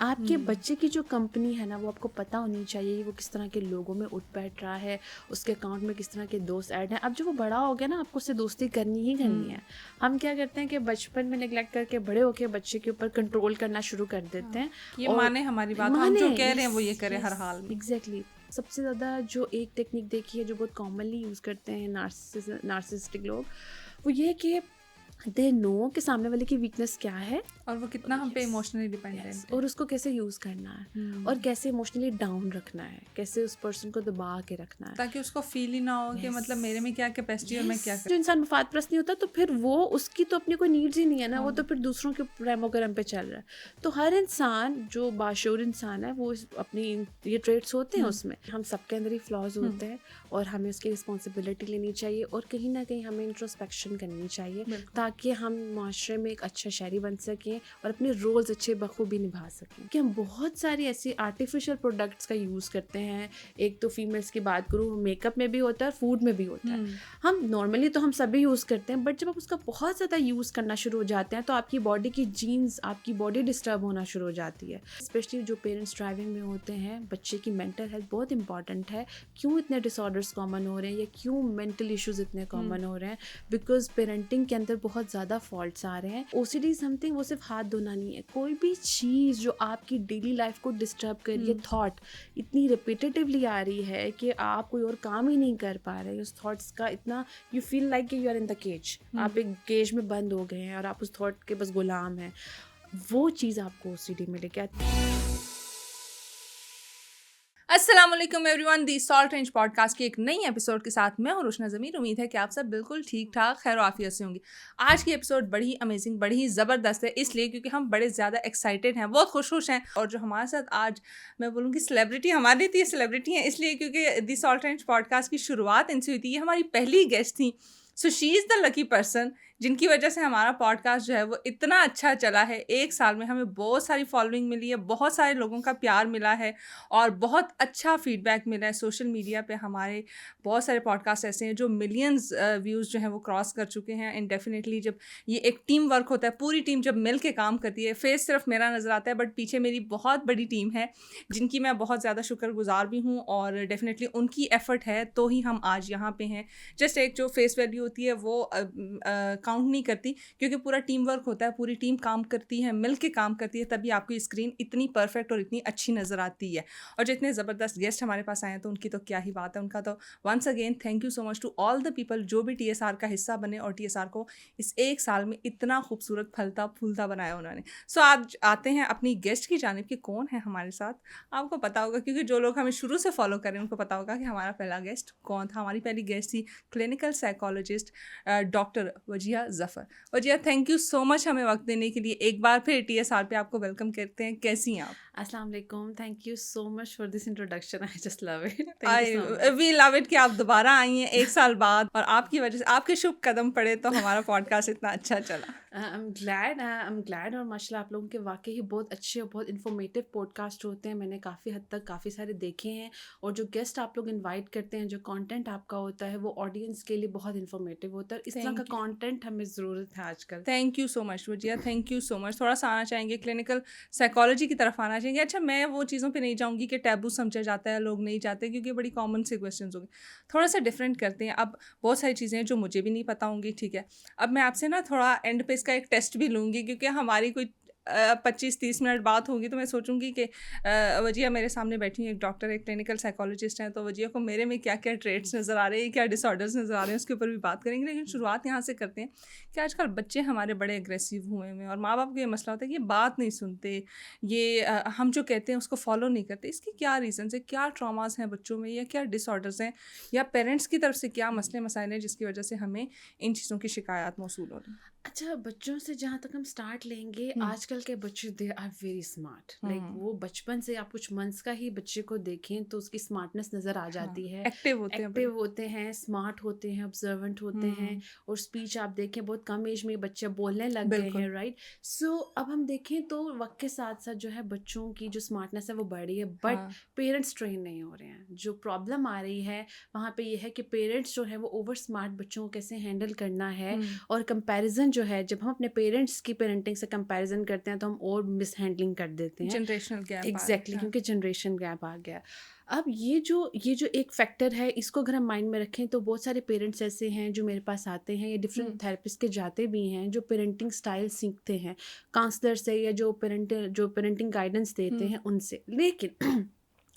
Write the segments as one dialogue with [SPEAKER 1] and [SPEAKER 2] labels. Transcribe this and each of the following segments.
[SPEAKER 1] आपके बच्चे की जो कंपनी है ना वो आपको पता होनी चाहिए, वो किस तरह के लोगों में उठ बैठ रहा है, उसके अकाउंट में किस तरह के दोस्त ऐड हैं। अब जो वो बड़ा हो गया ना, आपको उससे दोस्ती करनी ही करनी है। हम क्या करते हैं कि बचपन में निगलेक्ट करके बड़े होके बच्चे के ऊपर कंट्रोल करना शुरू कर देते हैं।
[SPEAKER 2] ये माने हमारी बात, हम जो कह रहे हैं वो ये करे हर हाल में।
[SPEAKER 1] एग्जैक्टली। सबसे ज़्यादा जो एक टेक्निक देखी है जो बहुत कॉमनली यूज़ करते हैं नार्सिसिस्टिक लोग, वो ये है कि दे नो कि सामने वाले की वीकनेस क्या है
[SPEAKER 2] और वो कितना हम पे इमोशनली डिपेंडेंट है,
[SPEAKER 1] और उसको कैसे यूज़ करना है और कैसे इमोशनली डाउन रखना है, कैसे उस पर्सन को दबा के रखना है,
[SPEAKER 2] ताकि उसको फील ही ना हो कि मतलब मेरे में क्या कैपेसिटी है और मैं क्या
[SPEAKER 1] जो इंसान मफाद प्रस्त नहीं होता तो फिर वो उसकी तो अपनी कोई नीड्स ही नहीं है ना, वो तो फिर दूसरों के प्रेमो करम पे चल रहा है। तो हर इंसान जो बाशऊर इंसान है वो अपनी ये ट्रेट्स होते हैं, उसमें हम सबके अंदर ही फ्लॉज होते हैं और हमें उसकी रिस्पॉन्सिबिलिटी लेनी चाहिए और कहीं ना कहीं हमें इंट्रोस्पेक्शन करनी चाहिए ताकि हम माशरे में एक अच्छा शहरी बन सकें और अपने रोल्स अच्छे बखूबी निभा सकें। कि हम बहुत सारी ऐसी आर्टिफिशियल प्रोडक्ट्स का यूज़ करते हैं। एक तो फीमेल्स की बात करूँ, मेकअप में भी होता है, फूड में भी होता है। हम नॉर्मली तो हम सभी यूज़ करते हैं, बट जब आप उसका बहुत ज़्यादा यूज़ करना शुरू हो जाते हैं तो आपकी बॉडी की जीन्स, आपकी बॉडी डिस्टर्ब होना शुरू हो जाती है। स्पेशली जो पेरेंट्स ड्राइविंग में होते हैं, बच्चे की मेंटल हेल्थ बहुत इंपॉर्टेंट है। क्यों इतने डिसऑर्डर्स कॉमन हो रहे हैं या क्यों मेंटल इश्यूज इतने कॉमन हो रहे हैं? बिकॉज पेरेंटिंग के अंदर बहुत ज़्यादा फॉल्ट्स आ रहे हैं। OCD समथिंग वो सिर्फ हाथ धोना नहीं है, कोई भी चीज़ जो आपकी डेली लाइफ को डिस्टर्ब कर रही है, थॉट इतनी रिपीटेटिवली आ रही है कि आप कोई और काम ही नहीं कर पा रहे उस थॉट्स का, इतना you feel like you are in the cage, आप एक केज में बंद हो गए हैं और आप उस थॉट के बस गुलाम हैं। वो चीज़ आपको OCD में लेके आती है।
[SPEAKER 2] अस्सलाम वालेकुम एवरीवन, दी सॉल्ट रेंज पॉडकास्ट की एक नई एपिसोड के साथ मैं हूं रुशना ज़मीर। उम्मीद है कि आप सब बिल्कुल ठीक ठाक खैर आफियत से होंगे। आज की एपिसोड बड़ी ही अमेजिंग, बड़ी ही ज़बरदस्त है, इसलिए क्योंकि हम बड़े ज़्यादा एक्साइटेड हैं, बहुत खुश हैं। और जो हमारे साथ आज मैं बोलूँगी सेलिब्रिटी, हमारी थी सेलिब्रिटी हैं इसलिए क्योंकि दी सॉल्ट रेंज पॉडकास्ट की शुरुआत इनसे हुई थी। ये हमारी पहली गेस्ट थी। So she is the lucky person जिनकी वजह से हमारा पॉडकास्ट जो है वो इतना अच्छा चला है। 1 साल में हमें बहुत सारी फॉलोइंग मिली है, बहुत सारे लोगों का प्यार मिला है और बहुत अच्छा फीडबैक मिला है। सोशल मीडिया पे हमारे बहुत सारे पॉडकास्ट ऐसे हैं जो मिलियंस व्यूज़ जो हैं वो क्रॉस कर चुके हैं। एंड डेफिनेटली जब ये एक टीम वर्क होता है, पूरी टीम जब मिल के काम करती है, फेस सिर्फ मेरा नज़र आता है बट पीछे मेरी बहुत बड़ी टीम है जिनकी मैं बहुत ज़्यादा शुक्रगुजार भी हूँ और डेफिनेटली उनकी एफर्ट है तो ही हम आज यहाँ पे हैं। जस्ट एक जो फेस वैल्यू होती है वो काउंट नहीं करती, क्योंकि पूरा टीम वर्क होता है, पूरी टीम काम करती है, मिल के काम करती है, तभी आपकी स्क्रीन इतनी परफेक्ट और इतनी अच्छी नज़र आती है। और जितने ज़बरदस्त गेस्ट हमारे पास आए हैं तो उनकी तो क्या ही बात है। उनका तो once again thank you so much to all the people जो भी TSR का हिस्सा बने और TSR को इस 1 साल में इतना खूबसूरत फलता फूलता बनाया उन्होंने। सो आज आते हैं अपनी गेस्ट की जानिब कि कौन है हमारे साथ। आपको पता होगा क्योंकि जो लोग हमें शुरू से फॉलो करें उनको पता होगा कि हमारा पहला गेस्ट कौन था। हमारी पहली गेस्ट थी clinical psychologist doctor Wajiha Zafar. Wajiha, thank you so much हमें वक्त देने के लिए। एक बार फिर TSR पे आपको वेलकम करते हैं। कैसी हैं आप?
[SPEAKER 1] अस्सलाम वालेकुम, thank you so much for this introduction, I just love it, thank you so much.
[SPEAKER 2] We love it कि आप दोबारा आई हैं 1 साल बाद और आपकी वजह से आपके शुभ कदम पड़े तो हमारा पॉडकास्ट इतना अच्छा चला।
[SPEAKER 1] आई एम ग्लैड और माशाल्लाह आप लोगों के वाकई ही बहुत अच्छे और बहुत इन्फॉर्मेटिव पॉडकास्ट होते हैं। मैंने काफ़ी हद तक काफ़ी सारे देखे हैं और जो गेस्ट आप लोग इनवाइट करते हैं, जो कंटेंट आपका होता है वो ऑडियंस के लिए बहुत इन्फॉर्मेटिव होता है। इस तरह का कंटेंट हमें ज़रूरत है आजकल।
[SPEAKER 2] Thank you so much Wajiha, thank you so much. थोड़ा सा आना चाहेंगे क्लिनिकल साइकोलॉजी की तरफ आना चाहेंगे। अच्छा, मैं वो चीज़ों पे नहीं जाऊँगी कि टैबू समझा जाता है, लोग नहीं जाते, क्योंकि बड़ी कॉमन से क्वेश्चन होंगे। थोड़ा सा डिफरेंट करते हैं। अब बहुत सारी चीज़ें हैं जो मुझे भी नहीं पता होंगी, ठीक है। अब मैं आपसे ना थोड़ा एंड पे इसका एक टेस्ट भी लूँगी, क्योंकि हमारी कोई 25-30 मिनट बात होगी तो मैं सोचूंगी कि वजिया मेरे सामने बैठी हैं, एक डॉक्टर, एक क्लिनिकल साइकोलॉजिस्ट हैं, तो वजिया को मेरे में क्या क्या ट्रेट्स नज़र आ रहे हैं, क्या डिसऑर्डर्स नज़र आ रहे हैं, उसके ऊपर भी बात करेंगे। लेकिन शुरुआत यहाँ से करते हैं कि आजकल बच्चे हमारे बड़े एग्रेसिव हुए हैं और माँ बाप को ये मसला होता है कि ये बात नहीं सुनते, ये हम जो कहते हैं उसको फॉलो नहीं करते। इसकी क्या रीज़न है, क्या ट्रॉमास हैं बच्चों में, या क्या डिसऑर्डर्स हैं, या पेरेंट्स की तरफ से क्या मसले मसाइल हैं जिसकी वजह से हमें इन चीज़ों की शिकायत मौसूल हो रही है?
[SPEAKER 1] अच्छा, बच्चों से जहाँ तक हम स्टार्ट लेंगे, आजकल के बच्चे they are very smart. Like वो बचपन से आप कुछ मंथ्स का ही बच्चे को देखें तो उसकी स्मार्टनेस नज़र आ जाती है।
[SPEAKER 2] एक्टिव
[SPEAKER 1] होते हैं, स्मार्ट होते हैं, ऑब्जर्वेंट होते हैं और स्पीच आप देखें बहुत कम एज में बच्चे बोलने लग गए हैं, राइट। सो अब हम देखें तो वक्त के साथ साथ जो है बच्चों की जो स्मार्टनेस है वो बढ़ी है, बट पेरेंट्स ट्रेन नहीं हो रहे हैं। जो प्रॉब्लम आ रही है वहाँ पे ये है कि पेरेंट्स जो है वो ओवर स्मार्ट बच्चों को कैसे हैंडल करना है और कंपैरिजन जो है जब हम अपने पेरेंट्स की पेरेंटिंग से कंपैरिजन करते हैं तो हम और मिस हैंडलिंग कर देते हैं।
[SPEAKER 2] जनरेशनल गैप
[SPEAKER 1] एग्जैक्टली, क्योंकि जनरेशन गैप आ गया। अब ये जो एक फैक्टर है, इसको अगर हम माइंड में रखें तो बहुत सारे पेरेंट्स ऐसे हैं जो मेरे पास आते हैं या डिफरेंट थेरेपिस्ट के जाते भी हैं, जो पेरेंटिंग स्टाइल सीखते हैं काउंसलर से या जो पेरेंटिंग गाइडेंस देते हैं उनसे। लेकिन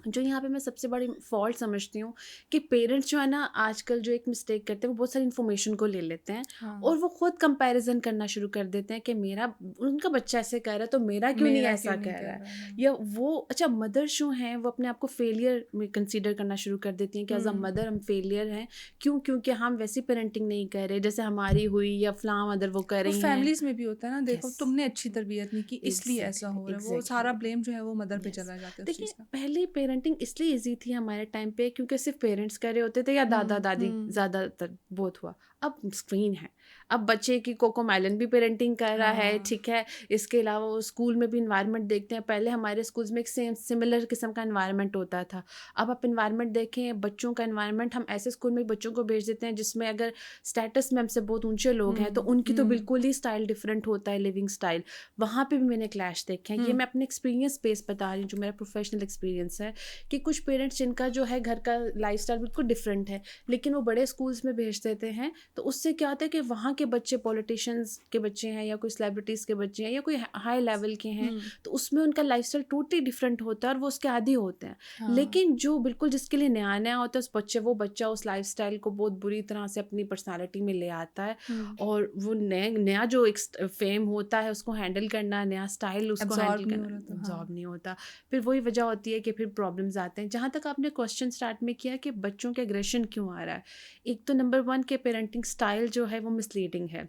[SPEAKER 1] जो यहाँ पे मैं सबसे बड़ी फॉल्ट समझती हूँ कि पेरेंट्स जो है ना आजकल जो एक मिस्टेक करते हैं, वो बहुत सारी इन्फॉर्मेशन को ले लेते हैं और वो खुद कंपैरिजन करना शुरू कर देते हैं कि मेरा उनका बच्चा ऐसे कह रहा है तो मेरा क्यों नहीं ऐसा कह रहा है। या वो अच्छा मदर्स जो हैं वो अपने आप को फेलियर में कंसीडर करना शुरू कर देती हैं कि एज अ मदर हम फेलियर हैं, क्योंकि हम वैसी पेरेंटिंग नहीं कर रहे जैसे हमारी हुई या फलां मदर वो कर रही हैं।
[SPEAKER 2] फैमिलीज में भी होता है ना, देखो तुमने अच्छी तरबियत नहीं की इसलिए ऐसा हो रहा है, वो सारा ब्लेम जो है वो मदर पे चला जाता है।
[SPEAKER 1] देखिए पहले पेरेंटिंग इसलिए इजी थी हमारे टाइम पे क्योंकि सिर्फ पेरेंट्स कर रहे होते थे या दादा दादी ज़्यादातर बहुत हुआ। अब स्क्रीन है, अब बच्चे की कोकोमेलन भी पेरेंटिंग कर रहा है, ठीक है। इसके अलावा वो स्कूल में भी इन्वायरमेंट देखते हैं। पहले हमारे स्कूल्स में एक सिमिलर किस्म का इन्वायरमेंट होता था। अब आप इन्वायरमेंट देखें, बच्चों का इन्वायरमेंट, हम ऐसे स्कूल में बच्चों को भेज देते हैं जिसमें अगर स्टेटस में हमसे बहुत ऊंचे लोग हैं तो उनकी तो बिल्कुल ही स्टाइल डिफरेंट होता है, लिविंग स्टाइल। वहाँ पे भी मैंने क्लैश देखे हैं। ये मैं अपने एक्सपीरियंस बेस बता रही हूँ, जो मेरा प्रोफेशनल एक्सपीरियंस है, कि कुछ पेरेंट्स जिनका जो है घर का लाइफस्टाइल बिल्कुल डिफरेंट है, लेकिन वो बड़े स्कूल्स में भेज देते हैं। तो उससे क्या होता है कि वहाँ के बच्चे पॉलिटिशियंस के बच्चे हैं या कोई सेलिब्रिटीज़ के बच्चे हैं या कोई हाई लेवल के हैं, तो उसमें उनका लाइफस्टाइल टोटली डिफरेंट होता है और वो उसके आदी होते हैं। लेकिन जो बिल्कुल जिसके लिए नया नया होता है वो बच्चा उस लाइफस्टाइल को बहुत बुरी तरह से अपनी पर्सनालिटी में ले आता है और वो नया जो एक फेम होता है उसको हैंडल करना, नया स्टाइल उसको हैंडल करना एब्जॉर्ब नहीं होता। फिर वही वजह होती है कि फिर प्रॉब्लम्स आते हैं। जहाँ तक आपने क्वेश्चन स्टार्ट में किया कि बच्चों के एग्रेशन क्यों आ रहा है, एक तो नंबर 1 के पेरेंटिंग स्टाइल जो है वो मिसलीडिंग है।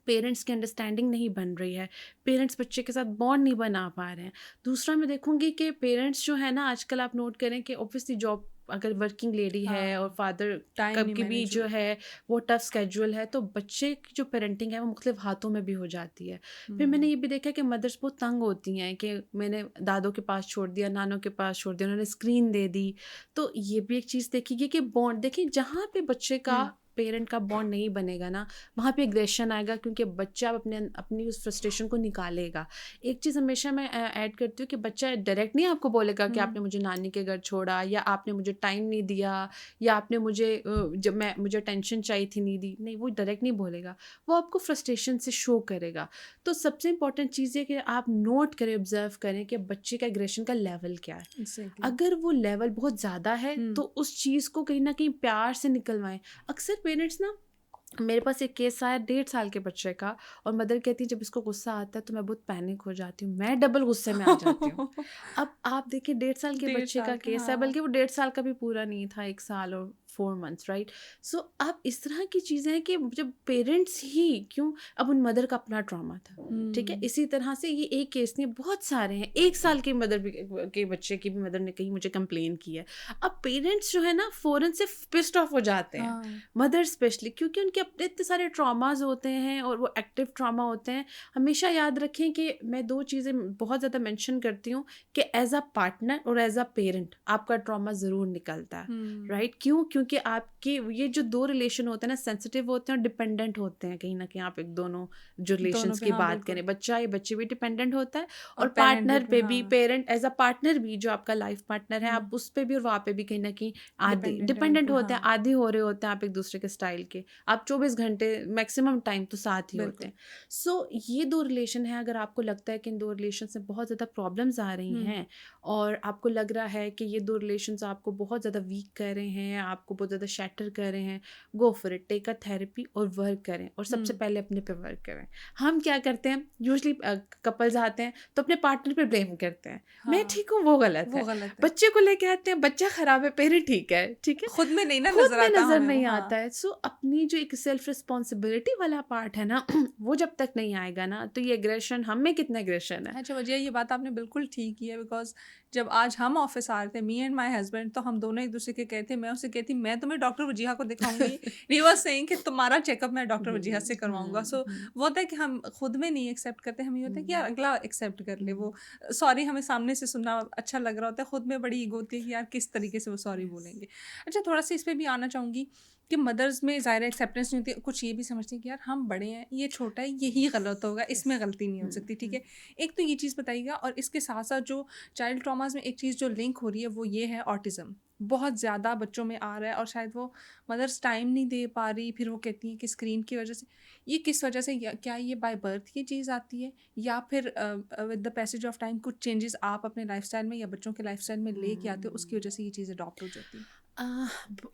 [SPEAKER 1] पेरेंट्स की अंडरस्टैंडिंग नहीं बन रही है, पेरेंट्स बच्चे के साथ बॉन्ड नहीं बना पा रहे हैं। दूसरा मैं देखूंगी कि पेरेंट्स जो है ना आजकल आप नोट करें कि ऑब्वियसली जॉब अगर वर्किंग लेडी है और फादर कब की भी जो है वो टफ स्केड्यूल है, तो बच्चे की जो पेरेंटिंग है वो मुख्तलिफ हाथों में भी हो जाती है। फिर मैंने ये भी देखा कि मदर्स बहुत तंग होती हैं कि मैंने दादों के पास छोड़ दिया, नानों के पास छोड़ दिया, उन्होंने स्क्रीन दे दी। तो ये भी एक चीज़ देखी गई कि बॉन्ड देखिए, जहाँ पे बच्चे का पेरेंट का बॉन्ड नहीं बनेगा ना, वहाँ पे एग्रेशन आएगा, क्योंकि बच्चा अपनी उस फ्रस्ट्रेशन को निकालेगा। एक चीज़ हमेशा मैं ऐड करती हूँ कि बच्चा डायरेक्ट नहीं आपको बोलेगा कि आपने मुझे नानी के घर छोड़ा, या आपने मुझे टाइम नहीं दिया, या आपने मुझे जब मुझे टेंशन चाहिए थी नहीं दी। नहीं, वो डायरेक्ट नहीं बोलेगा, वो आपको फ्रस्ट्रेशन से शो करेगा। तो सबसे इंपॉर्टेंट चीज़ है कि आप नोट करें, ऑब्जर्व करें कि बच्चे का एग्रेशन का लेवल क्या है। अगर वो लेवल बहुत ज़्यादा है तो उस चीज़ को कहीं ना कहीं प्यार से निकलवाएं। अक्सर पेरेंट्स ना, मेरे पास एक केस आया 1.5 साल के बच्चे का, और मदर कहती है जब इसको गुस्सा आता है तो मैं बहुत पैनिक हो जाती हूँ, मैं डबल गुस्से में आ जाती हूँ। अब आप देखिए 1.5 साल के बच्चे का केस है, बल्कि वो 1.5 साल का भी पूरा नहीं था, 1 साल और 4 मंथ्स, राइट। सो अब इस तरह की चीज़ें हैं कि जब पेरेंट्स ही क्यों, अब उन मदर का अपना ट्रॉमा था, ठीक है। इसी तरह से ये एक केस नहीं, बहुत सारे हैं। 1 साल की मदर के बच्चे की भी मदर ने कहीं मुझे कंप्लेन की है। अब पेरेंट्स जो है ना फ़ौरन से पिस्ड ऑफ हो जाते हैं, मदर स्पेशली, क्योंकि उनके अपने इतने सारे ट्रॉमाज होते हैं और वो एक्टिव ट्रॉमा होते हैं। हमेशा याद रखें कि मैं 2 चीज़ें बहुत ज़्यादा मेंशन करती हूँ कि एज अ पार्टनर और एज अ पेरेंट आपका ट्रॉमा ज़रूर निकलता है, राइट। क्योंकि आपके ये जो 2 रिलेशन होते हैं ना, सेंसिटिव होते हैं और डिपेंडेंट होते हैं। कहीं ना कहीं आप एक दोनों जो रिलेशंस की बात करें, बच्चे भी डिपेंडेंट होता है और पार्टनर पे भी, पेरेंट एज अ पार्टनर भी, जो आपका लाइफ पार्टनर है आप उस पे भी और वहाँ पे भी कहीं ना कहीं आधे डिपेंडेंट होते हैं, आधे हो रहे होते हैं आप एक दूसरे के स्टाइल के। आप 24 घंटे मैक्सिमम टाइम तो साथ ही होते हैं। सो ये 2 रिलेशन है। अगर आपको लगता है कि इन 2 रिलेशन से बहुत ज़्यादा प्रॉब्लम्स आ रही हैं और आपको लग रहा है कि ये 2 रिलेशंस आपको बहुत ज़्यादा वीक कर रहे हैं, आपको बहुत ज़्यादा शैटर कर रहे हैं, go for it, take a therapy और वर्क करें। और सबसे पहले अपने पे वर्क करें। हम क्या करते हैं, यूजली कपल्स आते हैं तो अपने पार्टनर पे ब्लेम करते हैं, मैं ठीक हूँ वो गलत है। बच्चे को लेके आते हैं, बच्चा खराब है, पेरेंट ठीक है, ठीक है,
[SPEAKER 2] खुद में नहीं ना
[SPEAKER 1] नजर नहीं आता है। सो अपनी जो एक सेल्फ रिस्पॉन्सिबिलिटी वाला पार्ट है ना, वो जब तक नहीं आएगा ना, तो ये एग्रेशन, हम में कितना एग्रेशन है।
[SPEAKER 2] अच्छा वजह, ये बात आपने बिल्कुल ठीक की है। बिकॉज जब आज हम ऑफिस आ रहे थे, मी एंड माई हस्बैंड, तो हम दोनों एक दूसरे के कहते, मैं उसे कहती मैं तुम्हें डॉक्टर वजीहा को दिखाऊंगी, ही वाज सेइंग कि तुम्हारा चेकअप मैं डॉक्टर वजीहा से करवाऊंगा। सो वो होता है कि हम खुद में नहीं एक्सेप्ट करते, हमें होता है कि यार अगला एक्सेप्ट कर ले। वो सॉरी हमें सामने से सुनना अच्छा लग रहा होता है, खुद में बड़ी ईगो होती है कि यार किस तरीके से वो सॉरी बोलेंगे। अच्छा, थोड़ा सा इस पर भी आना चाहूँगी कि मदर्स में ज़ाहिर एक्सेप्टेंस नहीं होती, कुछ ये भी समझती हैं कि यार हम बड़े हैं, ये छोटा है, यही गलत होगा, इसमें गलती नहीं हो सकती, ठीक है। एक तो ये चीज़ बताइएगा, और इसके साथ साथ जो चाइल्ड ट्रॉमास में एक चीज़ जो लिंक हो रही है वो ये है ऑटिज़म। बहुत ज़्यादा बच्चों में आ रहा है और शायद वो मदर्स टाइम नहीं दे पा रही, फिर वो कहती हैं कि स्क्रीन की वजह से। ये किस वजह से, क्या ये बाय बर्थ ये चीज़ आती है, या फिर with the passage of time कुछ चेंजेस आप अपने लाइफस्टाइल में या बच्चों के लाइफस्टाइल में लेके आते हो, उसकी वजह से ये चीज़ अडॉप्ट हो जाती है?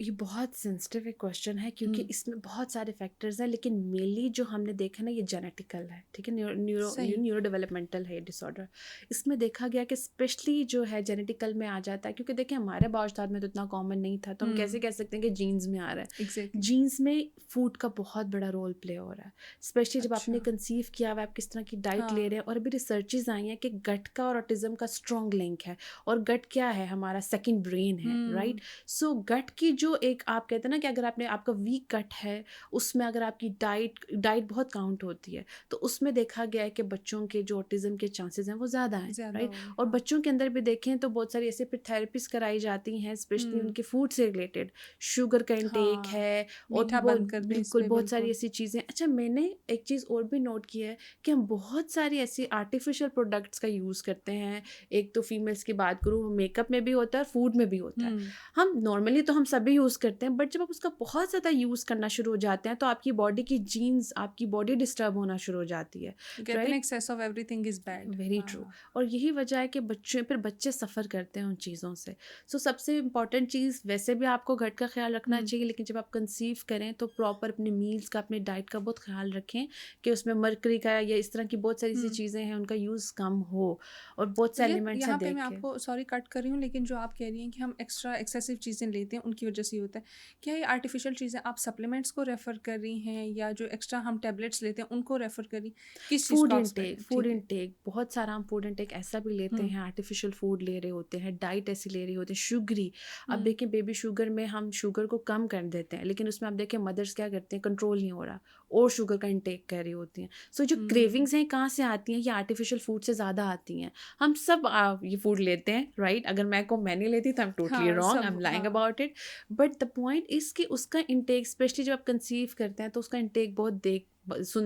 [SPEAKER 1] ये बहुत सेंसिटिव एक क्वेश्चन है क्योंकि इसमें बहुत सारे फैक्टर्स हैं, लेकिन मेनली जो हमने देखा ना ये जेनेटिकल है, ठीक है। न्यूरो डेवलपमेंटल है डिसऑर्डर। इसमें देखा गया कि स्पेशली जो है जेनेटिकल में आ जाता है, क्योंकि देखिए हमारे बावजदाद में तो इतना कॉमन नहीं था, तो हम कैसे कह सकते हैं कि जीन्स में आ रहा है।
[SPEAKER 2] एग्जैक्टली।
[SPEAKER 1] जीन्स में फूड का बहुत बड़ा रोल प्ले हो रहा है, स्पेशली जब आपने
[SPEAKER 2] अच्छा।
[SPEAKER 1] कंसीव किया हुआ है, आप किस तरह की डाइट ले
[SPEAKER 2] हाँ।
[SPEAKER 1] रहे हैं। और अभी रिसर्चेज आई हैं कि गट का और ऑटिज्म का स्ट्रॉन्ग लिंक है, और गट क्या है, हमारा सेकंड ब्रेन है, राइट। सो गट की जो एक आप कहते हैं ना कि अगर आपका वीक गट है, उसमें अगर आपकी डाइट बहुत काउंट होती है, तो उसमें देखा गया है कि बच्चों के जो ऑटिज्म के चांसेस हैं वो ज़्यादा हैं,
[SPEAKER 2] ज़्यादा
[SPEAKER 1] राइट।
[SPEAKER 2] होंगे,
[SPEAKER 1] और
[SPEAKER 2] हाँ।
[SPEAKER 1] बच्चों के अंदर भी देखें तो बहुत सारी ऐसे फिर थेरेपीज कराई जाती हैं, स्पेशली उनके फूड से रिलेटेड, शुगर का इंटेक
[SPEAKER 2] हाँ,
[SPEAKER 1] है, और
[SPEAKER 2] मीठा बंद कर दें इस
[SPEAKER 1] बिल्कुल
[SPEAKER 2] पे,
[SPEAKER 1] बहुत सारी
[SPEAKER 2] बिल्कुल।
[SPEAKER 1] ऐसी चीज़ें। अच्छा, मैंने एक चीज़ और भी नोट की है कि हम बहुत सारी ऐसी आर्टिफिशियल प्रोडक्ट्स का यूज़ करते हैं। एक तो फीमेल्स की बात करूँ, मेकअप में भी होता है और फूड में भी होता है। हम नॉर्मली तो हम सभी यूज़ करते हैं, बट जब आप उसका बहुत ज़्यादा यूज़ करना शुरू हो जाते हैं तो आपकी बॉडी की जीन्स, आपकी बॉडी डिस्टर्ब होना शुरू हो जाती है,
[SPEAKER 2] कहते हैं
[SPEAKER 1] right.
[SPEAKER 2] Excess of everything is bad.
[SPEAKER 1] Very true. और यही वजह है कि बच्चे सफ़र करते हैं उन चीज़ों से। सो सबसे इम्पॉर्टेंट चीज़, वैसे भी आपको गट का ख्याल रखना चाहिए, लेकिन जब आप कंसीव करें तो प्रॉपर अपने मील्स का, अपने डाइट का बहुत ख्याल रखें कि उसमें मरकरी का या इस तरह की बहुत सारी सी चीज़ें हैं, उनका यूज़ कम हो, और बहुत से एलिमेंट्स हैं
[SPEAKER 2] यहाँ पे
[SPEAKER 1] देख
[SPEAKER 2] मैं
[SPEAKER 1] के।
[SPEAKER 2] आपको सॉरी कट कर रही हूँ, लेकिन जो आप कह रही हैं कि हम एक्स्ट्रा एक्सेसिव चीज़ें लेते हैं उनकी वजह से ही होता है, क्या ये आर्टिफिशियल चीज़ें आप सप्लीमेंट्स को रेफ़र कर रही हैं, या जो एक्स्ट्रा हम टैबलेट्स लेते हैं उनको रेफ़र कर रही, किस चीज़ को आप
[SPEAKER 1] फूड
[SPEAKER 2] ठीक है?
[SPEAKER 1] इनटेक बहुत सारा हम फूड इनटेक ऐसा भी लेते हैं, आर्टिफिशियल फूड ले रहे होते हैं, डाइट ऐसी ले रही होते हैं, शुगरी। अब देखिए बेबी शुगर में हम शुगर को कम कर देते हैं, लेकिन उसमें आप देखें मदर्स क्या करते हैं, कंट्रोल नहीं हो रहा और शुगर का इनटेक कर रही होती हैं। सो जो क्रेविंग्स हैं कहाँ से आती हैं, ये आर्टिफिशियल फूड से ज़्यादा आती हैं। हम सब ये फूड लेते हैं, राइट। अगर मैं नहीं लेती तो आई एम टोटली
[SPEAKER 2] हाँ,
[SPEAKER 1] रॉन्ग, आई एम
[SPEAKER 2] सब,
[SPEAKER 1] लाइंग
[SPEAKER 2] हाँ।
[SPEAKER 1] About it. But the point is कि उसका इनटेक, स्पेशली जब आप कंसीव करते हैं तो उसका इनटेक बहुत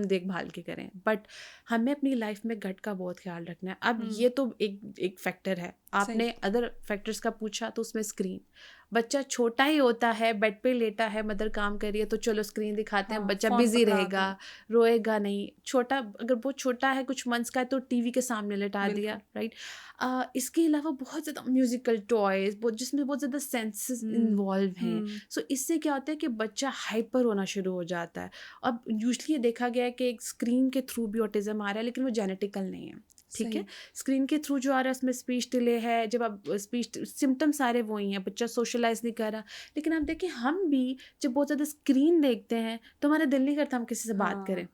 [SPEAKER 1] देखभाल के करें। बट हमें अपनी लाइफ में गट का बहुत ख्याल रखना है। अब ये तो एक फैक्टर है।
[SPEAKER 2] सही।
[SPEAKER 1] आपने अदर फैक्टर्स का पूछा, तो उसमें स्क्रीन, बच्चा छोटा ही होता है, बेड पे लेटा है, मदर काम कर रही है, तो चलो स्क्रीन दिखाते हैं,
[SPEAKER 2] हाँ,
[SPEAKER 1] बच्चा
[SPEAKER 2] फ़ोन
[SPEAKER 1] बिजी
[SPEAKER 2] पकड़ा
[SPEAKER 1] रहेगा,
[SPEAKER 2] दो।
[SPEAKER 1] रोएगा नहीं। छोटा, अगर बहुत छोटा है, कुछ मंथ्स का है, तो टीवी के सामने लेटा दिया,
[SPEAKER 2] बिल्कुल।
[SPEAKER 1] राइट। इसके अलावा बहुत ज़्यादा म्यूजिकल टॉयज, जिसमें बहुत ज़्यादा सेंसेस इन्वॉल्व हैं। सो इससे क्या होता है कि बच्चा हाइपर होना शुरू हो जाता है। अब यूजली ये देखा गया है कि एक स्क्रीन के थ्रू भी ऑटिज्म आ रहा है, लेकिन वो जेनेटिकल नहीं है, ठीक है।
[SPEAKER 2] सही।
[SPEAKER 1] स्क्रीन के थ्रू जो आ रहा है उसमें स्पीच डिले है, जब आप स्पीच सिम्टम सारे वही हैं, बच्चा सोशलाइज नहीं कर रहा। लेकिन आप देखिए हम भी जब बहुत ज़्यादा स्क्रीन देखते हैं तो हमारा दिल नहीं करता हम किसी से बात करें,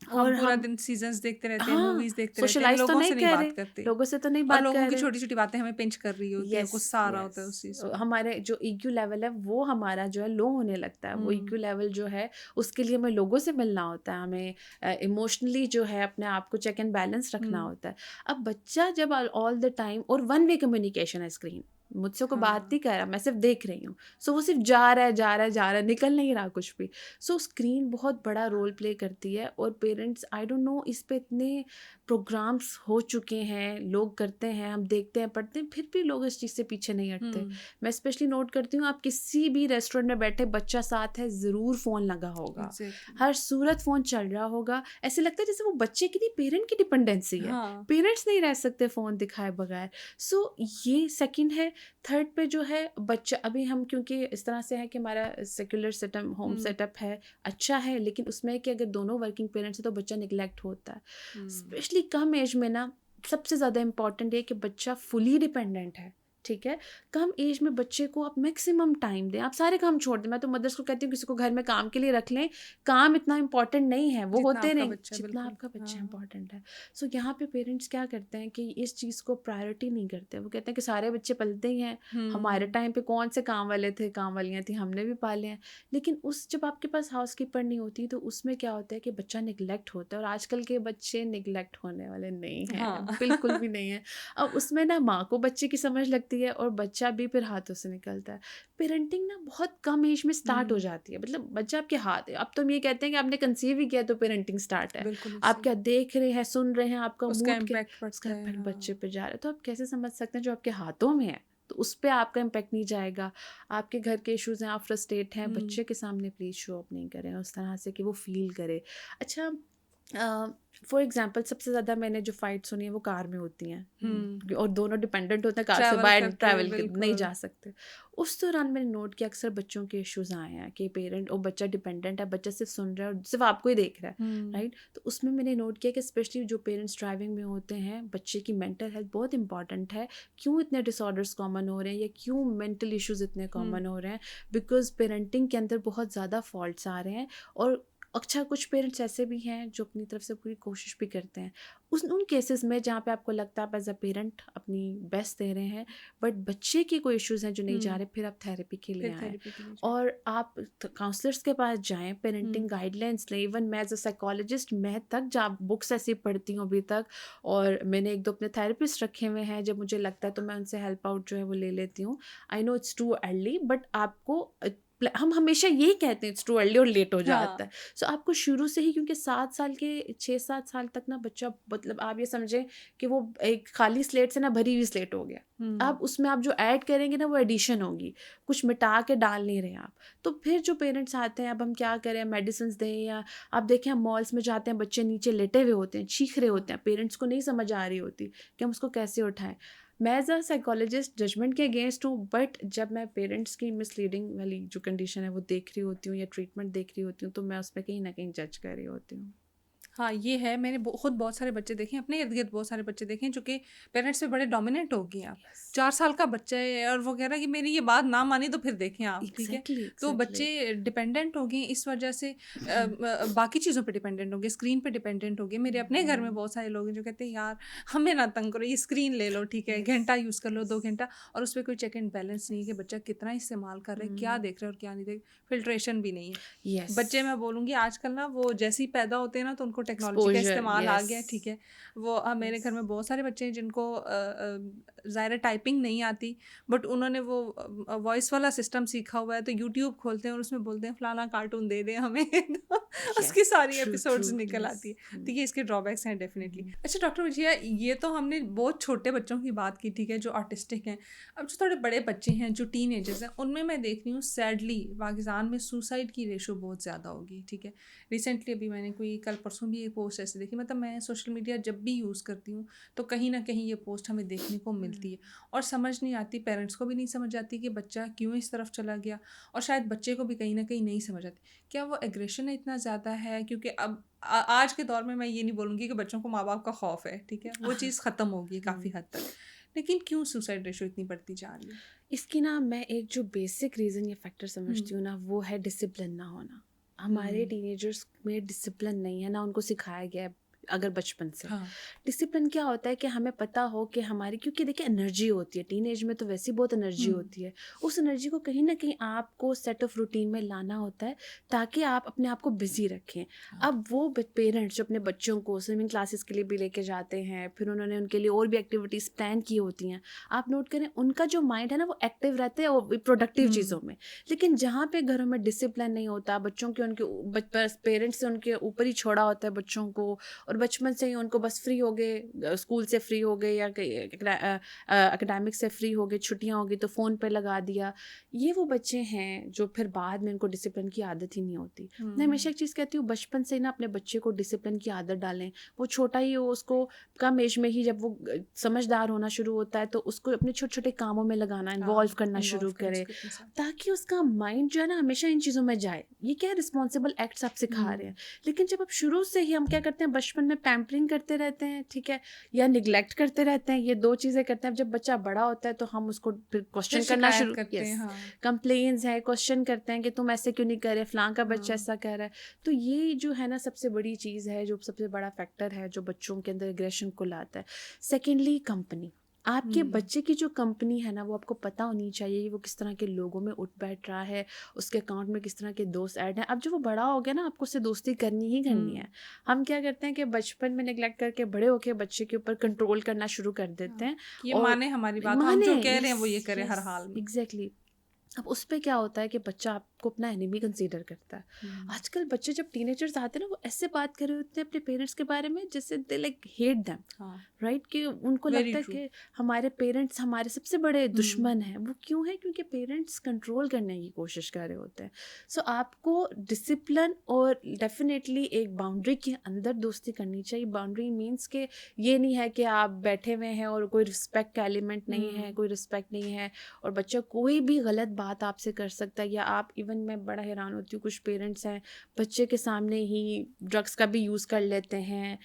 [SPEAKER 2] हाँ,
[SPEAKER 1] और
[SPEAKER 2] हम पूरा
[SPEAKER 1] हम
[SPEAKER 2] दिन सीजन्स देखते रहते हैं,
[SPEAKER 1] हाँ
[SPEAKER 2] मूवीज़ देखते रहते हैं,
[SPEAKER 1] सोशलाइज तो
[SPEAKER 2] लोगों
[SPEAKER 1] नहीं
[SPEAKER 2] से नहीं
[SPEAKER 1] कर
[SPEAKER 2] बात
[SPEAKER 1] रहे,
[SPEAKER 2] करते,
[SPEAKER 1] लोगों से तो नहीं
[SPEAKER 2] और
[SPEAKER 1] बात
[SPEAKER 2] लोगों
[SPEAKER 1] कर
[SPEAKER 2] की
[SPEAKER 1] रहे।
[SPEAKER 2] छोटी-छोटी बातें हमें पिंच कर रही होती हैं, गुस्सा आ रहा होता है उस चीज़ पे।
[SPEAKER 1] हमारे जो ईक्यू लेवल है वो हमारा जो है लो होने लगता है। वो ईक्यू लेवल जो है उसके लिए हमें लोगों से मिलना होता है, हमें इमोशनली जो है अपने आप को चेक एंड बैलेंस रखना होता है। अब बच्चा जब ऑल द टाइम, और वन वे कम्युनिकेशन है स्क्रीन, मुझसे कोई बात नहीं कर रहा, मैं सिर्फ देख रही हूँ। सो वो सिर्फ जा रहा है, निकल नहीं रहा कुछ भी। सो स्क्रीन बहुत बड़ा रोल प्ले करती है, और पेरेंट्स, आई डोंट नो, इस पे इतने प्रोग्राम्स हो चुके हैं, लोग करते हैं, हम देखते हैं, पढ़ते हैं, फिर भी लोग इस चीज़ से पीछे नहीं हटते। मैं स्पेशली नोट करती हूँ, आप किसी भी रेस्टोरेंट में बैठे, बच्चा साथ है, ज़रूर फ़ोन लगा होगा,
[SPEAKER 2] एग्जैक्टली।
[SPEAKER 1] हर सूरत फ़ोन चल रहा होगा। ऐसे लगता है जैसे वो बच्चे की नहीं, पेरेंट की डिपेंडेंसी है।
[SPEAKER 2] हाँ।
[SPEAKER 1] पेरेंट्स नहीं रह सकते फ़ोन दिखाए बगैर। सो ये सेकंड है। थर्ड पे जो है बच्चा, अभी हम क्योंकि इस तरह से है कि हमारा सेक्युलर सेटअप, होम सेटअप है, अच्छा है, लेकिन उसमें कि अगर दोनों वर्किंग पेरेंट्स हैं तो बच्चा निगलेक्ट होता है। स्पेशली कम एज में ना, सबसे ज़्यादा इम्पॉर्टेंट है कि बच्चा फुली डिपेंडेंट है, ठीक है, कम एज में बच्चे को आप मैक्सिमम टाइम दें, आप सारे काम छोड़ दें। मैं तो मदर्स को कहती हूँ किसी को घर में काम के लिए रख लें, काम इतना इंपॉर्टेंट नहीं है, वो
[SPEAKER 2] जितना
[SPEAKER 1] होते
[SPEAKER 2] आपका
[SPEAKER 1] नहीं
[SPEAKER 2] बच्चा,
[SPEAKER 1] जितना
[SPEAKER 2] बिल्कुल।
[SPEAKER 1] आपका बच्चा
[SPEAKER 2] हाँ।
[SPEAKER 1] इंपॉर्टेंट है। सो यहाँ पे पेरेंट्स क्या करते हैं कि इस चीज़ को प्रायोरिटी नहीं करते, वो कहते हैं कि सारे बच्चे पलते ही हैं, हमारे टाइम पे कौन से काम वाले थे, काम वालियाँ थी, हमने भी पाले हैं। लेकिन उस जब आपके पास हाउस कीपर नहीं होती तो उसमें क्या होता है कि बच्चा निगलेक्ट होता है, और आजकल के बच्चे निगलेक्ट होने वाले नहीं हैं,
[SPEAKER 2] हाँ।
[SPEAKER 1] बिल्कुल भी नहीं है। अब उसमें ना माँ को बच्चे की समझ लगती है और बच्चा भी फिर हाथों से निकलता है। पेरेंटिंग ना बहुत कम एज में स्टार्ट हो जाती है, मतलब बच्चा आपके हाथ है। अब तो हम ये कहते हैं कि आपने कंसीव ही किया तो पेरेंटिंग स्टार्ट है।
[SPEAKER 2] बिल्कुल
[SPEAKER 1] आप क्या देख रहे हैं, सुन रहे हैं, आपका
[SPEAKER 2] उसका
[SPEAKER 1] मूड के
[SPEAKER 2] इम्पैक्ट
[SPEAKER 1] उसका
[SPEAKER 2] पड़ता है।
[SPEAKER 1] इम्पैक्ट बच्चे
[SPEAKER 2] हाँ।
[SPEAKER 1] पे जा रहा है। तो आप कैसे समझ सकते हैं जो आपके हाथों में है तो उस पर आपका इम्पैक्ट नहीं जाएगा। आपके घर के इश्यूज हैं, आप फ्रस्ट्रेट हैं, बच्चे के सामने प्लीज़ शो अप नहीं करें उस तरह से कि वो फील करे। अच्छा, फॉर एग्जाम्पल सबसे ज़्यादा मैंने जो फाइट सुनी है वो कार में होती हैं, और दोनों डिपेंडेंट होते हैं कार से,
[SPEAKER 2] ट्रैवल
[SPEAKER 1] बाहर
[SPEAKER 2] करते
[SPEAKER 1] ट्रैवल नहीं
[SPEAKER 2] बिल्कुल।
[SPEAKER 1] जा सकते। उस दौरान मैंने नोट किया अक्सर बच्चों के इश्यूज आए हैं कि पेरेंट और बच्चा डिपेंडेंट है, बच्चा सिर्फ सुन रहा है और सिर्फ आपको ही देख रहा है, राइट। तो उसमें मैंने नोट किया कि स्पेशली जो पेरेंट्स ड्राइविंग में होते हैं, बच्चे की मेंटल हेल्थ बहुत इंपॉर्टेंट है। क्यों इतने डिसऑर्डर्स कॉमन हो रहे हैं या क्यों मेंटल इश्यूज इतने कॉमन हो रहे हैं? बिकॉज पेरेंटिंग के अंदर बहुत ज़्यादा फॉल्ट्स आ रहे हैं। और अच्छा, कुछ पेरेंट्स ऐसे भी हैं जो अपनी तरफ से पूरी कोशिश भी करते हैं उन केसेस में जहाँ पे आपको लगता है आप एज अ पेरेंट अपनी बेस्ट दे रहे हैं, बट बच्चे की कोई इश्यूज हैं जो नहीं जा रहे, फिर आप थेरेपी के लिए
[SPEAKER 2] फिर
[SPEAKER 1] आएँ
[SPEAKER 2] थेरेपी के लिए जाओ।
[SPEAKER 1] और आप काउंसलर्स के पास जाएं, पेरेंटिंग गाइडलाइंस लें। इवन मैं एज अ साइकोलॉजिस्ट मैं तक जा बुक्स ऐसी पढ़ती हूँ अभी तक, और मैंने एक दो अपने थेरेपिस्ट रखे हुए हैं, जब मुझे लगता है तो मैं उनसे हेल्प आउट जो है वो ले लेती हूँ। I know it's too early, but आपको हम हमेशा यही कहते हैं इट्स टू अर्ली और लेट हो जाता है। सो आपको शुरू से ही, क्योंकि 6-7 साल तक ना बच्चा, मतलब आप ये समझें कि वो एक खाली स्लेट से ना भरी हुई स्लेट हो गया। अब उसमें आप जो ऐड करेंगे ना वो एडिशन होगी, कुछ मिटा के डाल नहीं रहे आप। तो फिर जो पेरेंट्स आते हैं, अब हम क्या करें, मेडिसिन दें, या आप देखें हम मॉल्स में जाते हैं, बच्चे नीचे लेटे हुए होते हैं, चीख रहे होते हैं, पेरेंट्स को नहीं समझ आ रही होती कि हम उसको कैसे उठाएं। मैं एज अ साइकोलॉजिस्ट जजमेंट के अगेंस्ट हूँ, बट जब मैं पेरेंट्स की मिसलीडिंग वाली जो कंडीशन है वो देख रही होती हूँ या ट्रीटमेंट देख रही होती हूँ, तो मैं उसमें कहीं ना कहीं जज कर रही होती हूँ।
[SPEAKER 2] हाँ, ये है। मैंने खुद बहुत सारे बच्चे देखे हैं, अपने इर्द-गिर्द बहुत सारे बच्चे देखे हैं जो कि पेरेंट्स पे बड़े डोमिनेंट हो गए हैं। 4 साल का बच्चा है और वो कह रहा है कि मेरी ये बात ना मानी तो फिर देखें आप, ठीक है?
[SPEAKER 1] एग्जैक्टली
[SPEAKER 2] तो बच्चे डिपेंडेंट हो गए इस वजह से, बाकी चीज़ों पे डिपेंडेंट हो गए, स्क्रीन पे डिपेंडेंट हो गए। मेरे अपने घर में बहुत सारे लोग हैं जो कहते हैं यार हमें ना तंग करो, ये स्क्रीन ले लो, ठीक है? घंटा यूज़ कर लो, 2 घंटा, और उस पे कोई चेक एंड बैलेंस नहीं है कि बच्चा कितना इस्तेमाल कर रहा है, क्या देख रहा है और क्या नहीं देख, फिल्ट्रेशन भी नहीं है।
[SPEAKER 1] यस,
[SPEAKER 2] बच्चे मैं बोलूँगी आजकल ना वो जैसे ही पैदा होते हैं ना तो उनको टेक्नोलॉजी का
[SPEAKER 1] एक्सपोजर,
[SPEAKER 2] इस्तेमाल आ
[SPEAKER 1] यस,
[SPEAKER 2] गया है, ठीक है। वो मेरे घर में बहुत सारे बच्चे हैं जिनको ज़ाहिर टाइपिंग नहीं आती, बट उन्होंने वो वॉइस वाला सिस्टम सीखा हुआ है, तो यूट्यूब खोलते हैं और उसमें बोलते हैं फलाना कार्टून दे दें हमें तो उसकी सारी
[SPEAKER 1] ट्रू
[SPEAKER 2] एपिसोड्स
[SPEAKER 1] ट्रू,
[SPEAKER 2] निकल
[SPEAKER 1] यस।
[SPEAKER 2] आती है। तो ये इसके ड्रॉबैक्स हैं डेफिनेटली। अच्छा डॉक्टर विजया, ये तो हमने बहुत छोटे बच्चों की बात की, ठीक है, जो ऑटिस्टिक हैं। अब जो थोड़े बड़े बच्चे हैं जो टीन एजर्स हैं, उनमें मैं देख रही हूँ सैडली पाकिस्तान में सुसाइड की रेशो बहुत ज़्यादा होगी, ठीक है। रिसेंटली अभी मैंने कोई कल परसों भी एक पोस्ट ऐसे देखी, मतलब मैं सोशल मीडिया जब भी यूज़ करती हूँ तो कहीं ना कहीं ये पोस्ट हमें देखने को मिलती है, और समझ नहीं आती, पेरेंट्स को भी नहीं समझ आती कि बच्चा क्यों इस तरफ चला गया, और शायद बच्चे को भी कहीं ना कहीं नहीं समझ आती क्या वो एग्रेशन इतना ज़्यादा है। क्योंकि अब आज के दौर में मैं ये नहीं बोलूँगी कि बच्चों को माँ बाप का खौफ है, ठीक है, वो चीज़ ख़त्म होगी काफ़ी हद तक, लेकिन क्यों सुसाइड रेशो इतनी बढ़ती जा रही है?
[SPEAKER 1] इसकी ना मैं एक जो बेसिक रीज़न या फैक्टर समझती हूँ ना, वो है डिसिप्लिन ना होना। हमारे टीनेजर्स में डिसिप्लिन नहीं है ना, उनको सिखाया गया है अगर बचपन से।
[SPEAKER 2] हाँ।
[SPEAKER 1] डिसिप्लिन क्या होता है कि हमें पता हो कि हमारी, क्योंकि देखिए एनर्जी होती है टीनेज में, तो वैसी बहुत एनर्जी होती है। उस एनर्जी को कहीं ना कहीं आपको सेट ऑफ रूटीन में लाना होता है ताकि आप अपने आप को बिजी रखें। अब वो पेरेंट्स जो अपने बच्चों को स्विमिंग क्लासेस के लिए भी लेके जाते हैं, फिर उन्होंने उनके लिए और भी एक्टिविटीज़ प्लान की होती हैं, आप नोट करें उनका जो माइंड है ना वो एक्टिव रहता है और प्रोडक्टिव चीज़ों में। लेकिन जहाँ पे घरों में डिसिप्लिन नहीं होता, बच्चों के उनके पेरेंट्स से उनके ऊपर ही छोड़ा होता है बच्चों को, और बचपन से ही उनको बस फ्री हो गए, स्कूल से फ्री हो गए या एकेडमिक से फ्री हो गए, छुट्टियां हो गई तो फ़ोन पे लगा दिया। ये वो बच्चे हैं जो फिर बाद में उनको डिसिप्लिन की आदत ही नहीं होती। मैं हमेशा एक चीज़ कहती हूँ, बचपन से ही ना अपने बच्चे को डिसिप्लिन की आदत डालें। वो छोटा ही हो, उसको कम एज में ही जब वो समझदार होना शुरू होता है तो उसको अपने छोटे छोटे कामों में लगाना, इन्वॉल्व करना शुरू करे, ताकि उसका माइंड जो है ना हमेशा इन चीज़ों में जाए। ये क्या रिस्पॉन्सिबल एक्ट्स आप सिखा रहे हैं, लेकिन जब आप शुरू से ही, हम क्या करते हैं बचपन बचपन में पैम्परिंग करते रहते हैं, ठीक है, या निगलेक्ट करते रहते हैं, ये 2 चीज़ें करते हैं। जब बच्चा बड़ा होता है तो हम उसको फिर क्वेश्चन करना शुरू
[SPEAKER 2] करते हैं। हाँ।
[SPEAKER 1] कंप्लेन्स है, क्वेश्चन करते हैं कि तुम ऐसे क्यों नहीं कर रहे, फलां का बच्चा ऐसा कह रहा है। तो ये जो है ना सबसे बड़ी चीज़ है, जो सबसे बड़ा फैक्टर है जो बच्चों के अंदर एग्रेशन को लाता है। सेकेंडली कंपनी, आपके बच्चे की जो कंपनी है ना वो आपको पता होनी चाहिए वो किस तरह के लोगों में उठ बैठ रहा है, उसके अकाउंट में किस तरह के दोस्त ऐड हैं। अब जब वो बड़ा हो गया ना आपको उससे दोस्ती करनी ही करनी है। हम क्या करते हैं कि बचपन में निगलेक्ट करके बड़े होके बच्चे के ऊपर कंट्रोल करना शुरू कर देते हैं।
[SPEAKER 2] ये माने हमारी बात, हम जो कह रहे हैं वो ये करे हर हाल में।
[SPEAKER 1] एग्जैक्टली। अब उस पे क्या होता है कि बच्चा आपको अपना एनिमी कंसीडर करता है। आजकल बच्चे जब टीनेजर्स आते हैं ना वो ऐसे बात कर रहे होते हैं अपने पेरेंट्स के बारे में जैसे they like hate them, right, कि उनको लगता है कि हमारे पेरेंट्स हमारे सबसे बड़े दुश्मन हैं। वो क्यों है? क्योंकि पेरेंट्स कंट्रोल करने की कोशिश कर रहे होते हैं। सो आपको डिसिप्लिन और डेफिनेटली एक बाउंड्री के अंदर दोस्ती करनी चाहिए। बाउंड्री मीन्स के ये नहीं है कि आप बैठे हुए हैं और कोई रिस्पेक्ट का एलिमेंट नहीं है, कोई रिस्पेक्ट नहीं है और बच्चा कोई भी गलत बात आपसे कर सकता है। या आप इवन मैं बड़ा हैरान होती हूँ, कुछ पेरेंट्स हैं बच्चे के सामने ही ड्रग्स का भी यूज़ कर लेते हैं।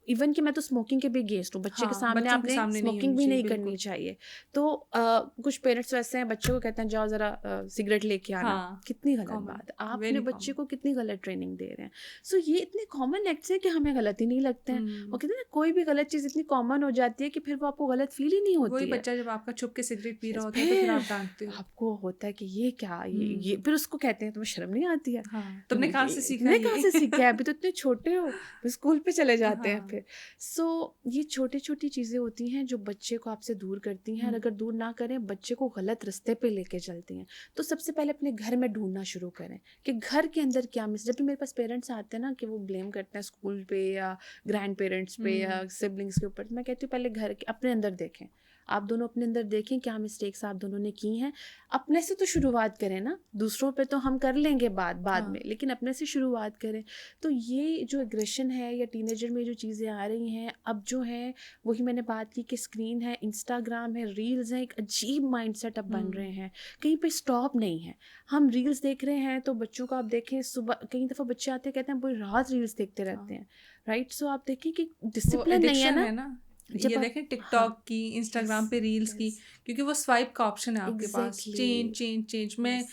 [SPEAKER 1] इवन कि मैं तो स्मोकिंग के भी अगेंस्ट हूँ। बच्चे के सामने आपने स्मोकिंग भी नहीं करनी चाहिए। तो कुछ पेरेंट्स वैसे हैं बच्चे को कहते हैं जाओ ज़रा सिगरेट लेके आना। कितनी गलत बात है, आप अपने बच्चे को कितनी गलत ट्रेनिंग दे रहे हैं। सो ये इतने कॉमन एक्ट्स हैं कि हमें गलत ही नहीं लगते हैं। वो कहते हैं ना कोई भी गलत चीज़ इतनी कॉमन हो जाती है कि फिर वो आपको गलत फील ही नहीं होती है।
[SPEAKER 2] बच्चा जब आपका छुप के सिगरेट पी रहा होता है तो फिर आप डांटते हो,
[SPEAKER 1] आपको होता है कि ये क्या, ये फिर उसको कहते हैं तुम्हें शर्म नहीं आती है?
[SPEAKER 2] तुमने कहाँ से सीखा है?
[SPEAKER 1] कहाँ से सीखा है? अभी तो इतने छोटे हो, स्कूल पे चले जाते हैं फिर। सो ये छोटी छोटी चीज़ें होती हैं जो बच्चे को आपसे दूर करती हैं और अगर दूर ना करें बच्चे को गलत रास्ते पे लेके चलती हैं। तो सबसे पहले अपने घर में ढूंढना शुरू करें कि घर के अंदर क्या मिस। जब भी मेरे पास पेरेंट्स आते हैं ना कि वो ब्लेम करते हैं स्कूल पे या ग्रैंड पेरेंट्स पे या सिबलिंग्स के ऊपर, मैं कहती हूँ पहले घर के अपने अंदर देखें। आप दोनों अपने अंदर देखें क्या मिस्टेक्स आप दोनों ने की हैं। अपने से तो शुरुआत करें ना, दूसरों पे तो हम कर लेंगे बाद में, लेकिन अपने से शुरुआत करें। तो ये जो एग्रेशन है या टीनेजर में जो चीज़ें आ रही हैं अब जो है वही मैंने बात की कि स्क्रीन है, इंस्टाग्राम है, रील्स हैं, एक अजीब माइंडसेट अब बन रहे हैं, कहीं पे स्टॉप नहीं है। हम रील्स देख रहे हैं तो बच्चों को आप देखें सुबह कई दफ़ा बच्चे आते कहते हैं पूरी रात रील्स देखते रहते हैं, राइट। सो आप देखें कि डिसिप्लिन नहीं है ना।
[SPEAKER 2] ये देखें टिकटॉक की, इंस्टाग्राम पे रील्स की, क्योंकि वो स्वाइप का ऑप्शन है आपके पास। चेंज मैं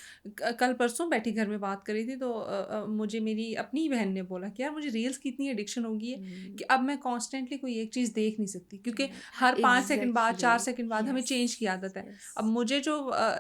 [SPEAKER 2] कल परसों बैठी घर में बात करी थी तो मुझे मेरी अपनी ही बहन ने बोला कि यार मुझे रील्स की इतनी एडिक्शन हो गई है कि अब मैं कॉन्स्टेंटली कोई एक चीज़ देख नहीं सकती, क्योंकि हर 5 सेकंड बाद 4 सेकंड बाद हमें चेंज की आदत है। अब मुझे जो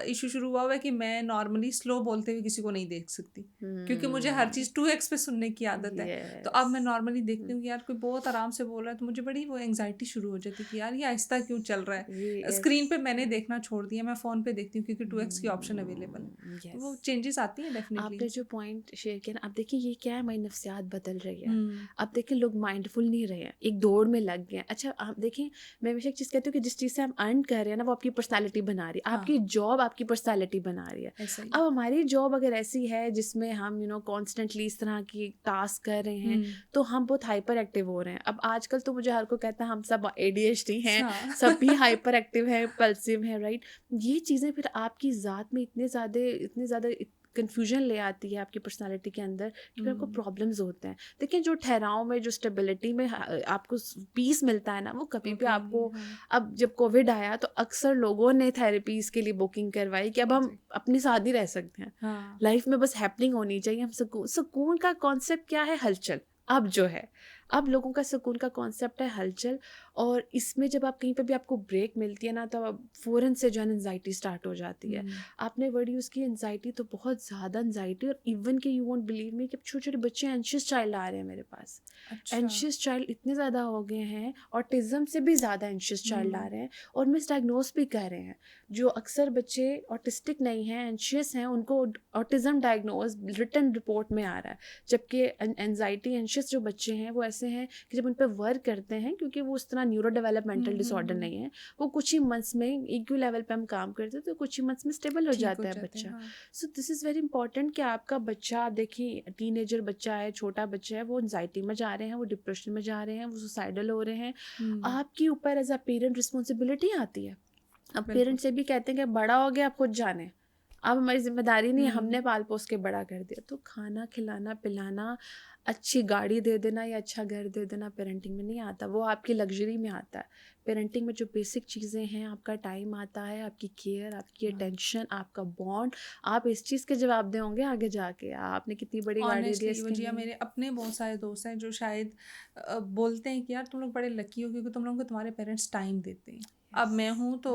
[SPEAKER 2] इशू शुरू हुआ है कि मैं नॉर्मली स्लो बोलते हुए किसी को नहीं देख सकती, क्योंकि मुझे हर चीज़ 2x पे सुनने की आदत है। तो अब मैं नॉर्मली देखती हूँ कि यार कोई बहुत आराम से बोल रहा है तो मुझे बड़ी वो एंग्जाइटी शुरू हो जाती है कि यार ये आहिस्ता क्यों चल रहा है। स्क्रीन पे मैंने देखना छोड़ दिया, मैं फ़ोन पे देखती हूँ क्योंकि 2x की ऑप्शन अवेलेबल है। तो वो चेंजेस आती हैं डेफिनेटली।
[SPEAKER 1] आपने जो पॉइंट शेयर किया ना, अब देखिए ये क्या है, हमारी नफ्सियात बदल रही है। अब देखिए लोग माइंडफुल नहीं रहे हैं, एक दौड़ में लग गए हैं। अच्छा आप देखें, मैं हमेशा एक चीज़ कहती हूँ कि जिस चीज़ से हम अर्न कर रहे हैं ना वो आपकी पर्सनैलिटी बना रही है। आपकी जॉब आपकी पर्सनैलिटी बना रही है। अब हमारी जॉब अगर ऐसी है जिसमें हम कॉन्स्टेंटली इस तरह की टास्क कर रहे हैं तो हम बहुत हाइपर एक्टिव हो रहे हैं। अब आजकल तो मुझे हर कोई कहता है हम सब ADHD हैं, सभी हाइपर एक्टिव है, पल्सिव है, राइट। ये चीज़ें फिर आपकी ज़ात में इतने ज़्यादा कन्फ्यूजन ले आती है आपकी पर्सनालिटी के अंदर कि फिर आपको प्रॉब्लम्स होते हैं। देखिए जो ठहराव में जो स्टेबिलिटी में आपको पीस मिलता है ना वो कभी भी आपको अब जब कोविड आया तो अक्सर लोगों ने थेरेपीज़ के लिए बुकिंग करवाई कि अब हम अपने साथ ही रह सकते हैं। लाइफ में बस हैपनिंग होनी चाहिए। हम सुकून का कॉन्सेप्ट क्या है? हलचल। अब जो है अब लोगों का सुकून का कॉन्सेप्ट है हलचल। और इसमें जब आप कहीं पे भी आपको ब्रेक मिलती है ना तो फ़ौरन से जो है एनजाइटी स्टार्ट हो जाती है। आपने वर्ड यूज़ की एनजाइटी, तो बहुत ज़्यादा एनजाइटी। और इवन कि यू वोंट बिलीव मी कि छोटे छोटे बच्चे एंशियस चाइल्ड आ रहे हैं मेरे पास। एंशियस चाइल्ड इतने ज़्यादा हो गए हैं, ऑटिज़म से भी ज़्यादा एंशियस चाइल्ड आ रहे हैं और मिसडायग्नोस भी कर रहे हैं। जो अक्सर बच्चे ऑटिस्टिक नहीं हैं, एंशियस हैं, उनको ऑटिज़म डायग्नोज रिटन रिपोर्ट में आ रहा है। जबकि एनजाइटी एंशियस जो बच्चे हैं वो ऐसे हैं कि जब उन पर वर्क करते हैं, क्योंकि वो उस तरह न्यूरो डेवलपमेंटल डिसऑर्डर नहीं है, वो कुछ ही मंथ्स में EQ लेवल पे हम काम करते हैं तो कुछ ही मंथ्स में स्टेबल हो जाता है बच्चा। So this is very important कि आपका बच्चा, आप देखिए टीनेजर बच्चा है, छोटा बच्चा है, वो एंजाइटी में जा रहे हैं, वो डिप्रेशन में जा रहे हैं, वो सुसाइडल हो रहे हैं। आपके ऊपर एज अ पेरेंट रिस्पॉन्सिबिलिटी आती है। अब पेरेंट्स से भी कहते हैं कि बड़ा हो गया आप खुद जाने, अब हमारी जिम्मेदारी नहीं है, हमने पाल पोस के बड़ा कर दिया। तो खाना खिलाना पिलाना, अच्छी गाड़ी दे देना या अच्छा घर दे देना पेरेंटिंग में नहीं आता, वो आपकी लग्जरी में आता है। पेरेंटिंग में जो बेसिक चीज़ें हैं, आपका टाइम आता है, आपकी केयर, आपकी अटेंशन, आपका बॉन्ड, आप इस चीज़ के जवाबदेह होंगे आगे जाके। आपने कितनी बड़ी गाड़ी दी है
[SPEAKER 2] ऑनेस्टली
[SPEAKER 1] इसके
[SPEAKER 2] वजिया,
[SPEAKER 1] लिए।
[SPEAKER 2] मेरे अपने बहुत सारे दोस्त हैं जो शायद बोलते हैं कि यार तुम लोग बड़े लकी हो क्योंकि तुम लोगों को तुम्हारे पेरेंट्स टाइम देते हैं। अब मैं हूँ तो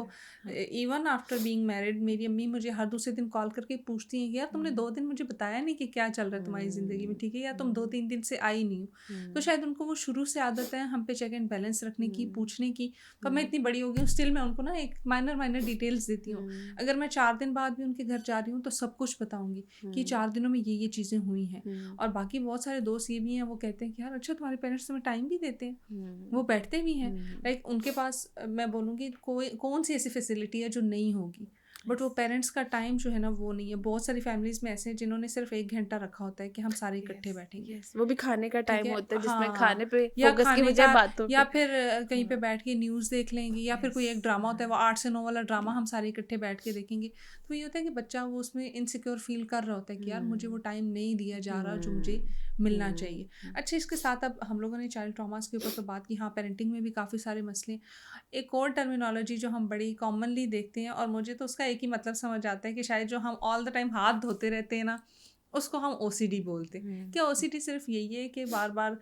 [SPEAKER 2] इवन आफ्टर बीइंग मैरिड मेरी अम्मी मुझे हर दूसरे दिन कॉल करके पूछती हैं कि यार तुमने 2 दिन मुझे बताया नहीं कि क्या चल रहा है तुम्हारी ज़िंदगी में, ठीक है, या तुम 2-3 दिन से आई नहीं हो। तो शायद उनको वो शुरू से आदत है हम पे चेक एंड बैलेंस रखने की, पूछने की। तो अब मैं इतनी बड़ी हो गई हूँ, स्टिल मैं उनको ना एक माइनर डिटेल्स देती हूँ। अगर मैं 4 दिन बाद भी उनके घर जा रही हूँ तो सब कुछ बताऊँगी कि 4 दिनों में ये चीज़ें हुई हैं। और बाकी बहुत सारे दोस्त ये भी हैं, वो कहते हैं कि यार अच्छा तुम्हारे पेरेंट्स तुम्हें टाइम भी देते हैं, वो बैठते भी हैं। लाइक उनके पास मैं बोलूँगी कौन सी ऐसी फैसिलिटी है जो नहीं होगी, बट वो पेरेंट्स का टाइम जो है ना वो नहीं है। बहुत सारी फैमिलीज में ऐसे हैं जिन्होंने सिर्फ 1 घंटा रखा होता है कि हम सारे इकट्ठे बैठेंगे।
[SPEAKER 1] वो भी खाने का टाइम होता है जिसमें
[SPEAKER 2] हाँ,
[SPEAKER 1] खाने पे
[SPEAKER 2] या
[SPEAKER 1] फोकस की
[SPEAKER 2] खाने
[SPEAKER 1] बजाय
[SPEAKER 2] का,
[SPEAKER 1] बातों
[SPEAKER 2] या
[SPEAKER 1] पे।
[SPEAKER 2] फिर कहीं पे बैठ के न्यूज़ देख लेंगे, या फिर कोई एक ड्रामा होता है वो 8 से 9 वाला ड्रामा हम सारे इकट्ठे बैठ के देखेंगे। तो ये होता है कि बच्चा वो उसमें इनसिक्योर फील कर रहा होता है कि यार मुझे वो टाइम नहीं दिया जा रहा जो मुझे मिलना चाहिए। अच्छा, इसके साथ अब हम लोगों ने चाइल्ड ट्रॉमास के ऊपर तो बात की, हाँ पेरेंटिंग में भी काफ़ी सारे मसले। एक और टर्मिनोलॉजी जो हम बड़ी कॉमनली देखते हैं और मुझे तो उसका एक ही मतलब समझ आता है कि शायद जो हम ऑल द टाइम हाथ धोते रहते हैं ना, उसको हम ओसीडी बोलते हैं। क्या ओसीडी सिर्फ यही है कि बार बार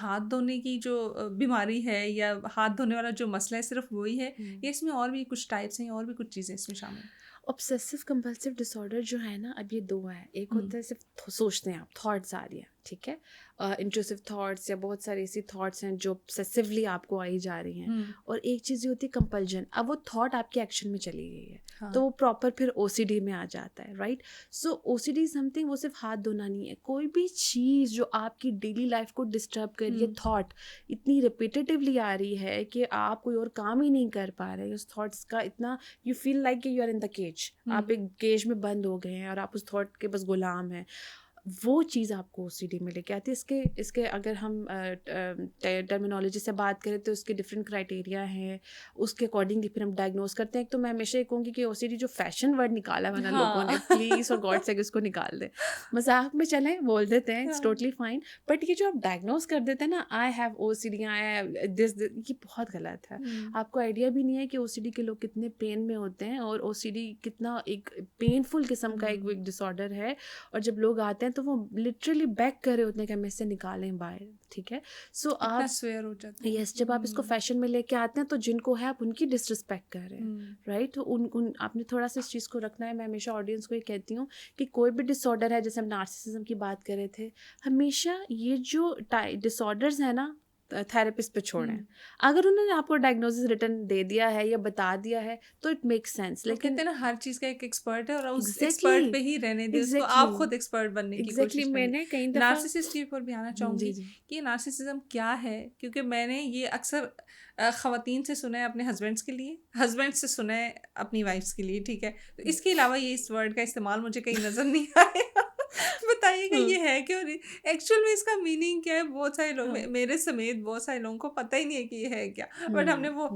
[SPEAKER 2] हाथ धोने की जो बीमारी है या हाथ धोने वाला जो मसला है सिर्फ वही है, या इसमें और भी कुछ टाइप्स हैं और भी कुछ चीज़ें इसमें शामिल हैं?
[SPEAKER 1] ऑब्सेसिव कंपल्सिव डिसऑर्डर जो है ना, अब ये 2 है। एक होता है सिर्फ सोचते हैं आप, थॉट्स आ रही है, ठीक है, इंट्रूसिव थॉट्स या बहुत सारी ऐसी थॉट्स हैं जो ऑब्सेसिवली आपको आई जा रही हैं। और एक चीज़ ये होती है कंपल्जन, अब वो थॉट आपके एक्शन में चली गई है, तो वो प्रॉपर फिर ओसीडी में आ जाता है, राइट। सो ओसीडी समथिंग, वो सिर्फ हाथ धोना नहीं है, कोई भी चीज़ जो आपकी डेली लाइफ को डिस्टर्ब कर रही है, थॉट इतनी रिपीटेटिवली आ रही है कि आप कोई और काम ही नहीं कर पा रहे उस थॉट्स का, इतना you feel like you are in the cage, आप एक केज में बंद हो गए हैं और आप उस थॉट के बस गुलाम हैं। वो चीज़ आपको ओसीडी में लेके आती है। इसके अगर हम टर्मिनोलॉजी से बात करें तो उसके डिफरेंट क्राइटेरिया हैं, उसके अकॉर्डिंगली फिर हम डायग्नोज करते हैं। तो मैं हमेशा ये कहूँगी कि ओसीडी जो फैशन वर्ड निकाला है ना लोगों ने, प्लीज़ और गॉड से उसको निकाल दें। मजाक में चलें, बोल देते हैं, इट्स टोटली फाइन, बट ये जो आप डायग्नोज कर देते हैं ना, I have OCD, I have this, ये बहुत गलत है। आपको आइडिया भी नहीं है कि ओसीडी के लोग कितने पेन में होते हैं और ओसीडी कितना एक पेनफुल किस्म का एक डिसऑर्डर है। और जब लोग आते हैं तो वो लिटरली बैक कर रहे होते हैं कि हम इससे निकालें बाहर, ठीक है। सो आप
[SPEAKER 2] स्वेयर हो जाता है।
[SPEAKER 1] यस, जब आप इसको फैशन में लेके आते हैं तो जिनको है आप उनकी डिसरिस्पेक्ट कर रहे हैं, राइट। तो उन आपने थोड़ा सा इस चीज़ को रखना है। मैं हमेशा ऑडियंस को ये कहती हूँ कि कोई भी डिसऑर्डर है, जैसे हम नार्सिसिज्म की बात कर रहे थे, हमेशा ये जो डिसऑर्डर्स है ना, थेरेपिस्ट पे छोड़ें। अगर उन्होंने आपको डायग्नोसिस रिटन दे दिया है या बता दिया है तो इट मेक्स सेंस, लेकिन
[SPEAKER 2] कहते हैं ना हर चीज़ का एक एक्सपर्ट है और उस एक्सपर्ट पे ही रहने दे उसको, आप खुद एक्सपर्ट बनने की कोशिश करें।
[SPEAKER 1] मैंने कई दफा
[SPEAKER 2] नार्सिसिस्ट के ऊपर भी आना चाहूँगी कि ये नार्सिसिज्म क्या है, क्योंकि मैंने ये अक्सर ख़वातीन से सुना है अपने हस्बैंड्स के लिए, हस्बैंड से सुना है अपनी वाइफ्स के लिए, ठीक है। तो इसके अलावा ये इस वर्ड का इस्तेमाल मुझे कहीं नज़र नहीं आया। बताइएगा ये है क्यों, एक्चुअल में इसका मीनिंग क्या है? बहुत सारे लोग मेरे समेत बहुत सारे लोगों को पता ही नहीं है कि ये है क्या, बट हमने वो